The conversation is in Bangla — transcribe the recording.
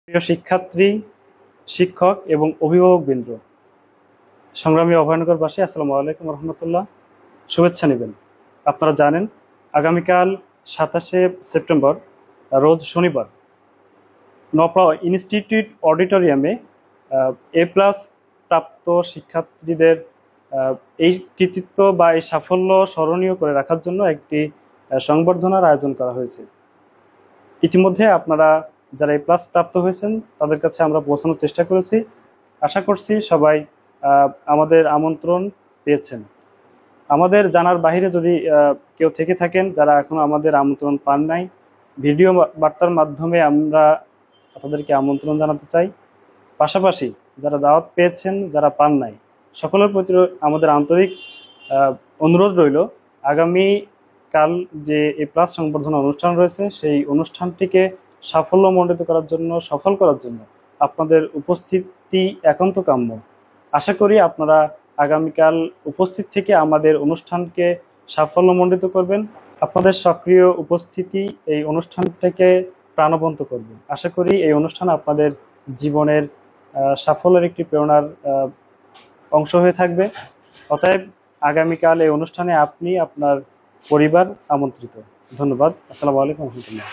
প্রিয় শিক্ষার্থী, শিক্ষক এবং অভিভাবকবৃন্দ, সংগ্রামী অভয়নগরবাসী, আসসালামু আলাইকুম রহমতুল্লাহ। শুভেচ্ছা নেবেন। আপনারা জানেন আগামীকাল 27শে সেপ্টেম্বর রোজ শনিবার নপড়া ইনস্টিটিউট অডিটোরিয়ামে A+ প্রাপ্ত শিক্ষার্থীদের এই কৃতিত্ব বা এই সাফল্য স্মরণীয় করে রাখার জন্য একটি সংবর্ধনার আয়োজন করা হয়েছে। ইতিমধ্যে আপনারা যারা A+ প্রাপ্ত হয়েছেন তাদের কাছে আমরা পৌঁছানোর চেষ্টা করেছি। আশা করছি সবাই আমাদের আমন্ত্রণ পেয়েছেন। আমাদের জানার বাইরে যদি কেউ থেকে থাকেন যারা এখনো আমাদের আমন্ত্রণ পান নাই, ভিডিও বার্তার মাধ্যমে আমরা তাদেরকে আমন্ত্রণ জানাতে চাই। পাশাপাশি যারা দাওয়াত পেয়েছেন, যারা পান নাই, সকলের প্রতি আমাদের আন্তরিক অনুরোধ রইল আগামী কাল যে A+ সংবর্ধনা অনুষ্ঠান রয়েছে সেই অনুষ্ঠানটিকে সাফল্যমণ্ডিত করার জন্য, সফল করার জন্য আপনাদের উপস্থিতি একান্ত কাম্য। আশা করি আপনারা আগামীকাল উপস্থিত থেকে আমাদের অনুষ্ঠানকে সাফল্যমণ্ডিত করবেন। আপনাদের সক্রিয় উপস্থিতি এই অনুষ্ঠানটাকে প্রাণবন্ত করবে। আশা করি এই অনুষ্ঠান আপনাদের জীবনের সাফল্যের একটি প্রেরণার অংশ হয়ে থাকবে। অতএব আগামীকাল এই অনুষ্ঠানে আপনি আপনার পরিবার আমন্ত্রিত। ধন্যবাদ। আসসালামু আলাইকুম রহমতুল্লাহ।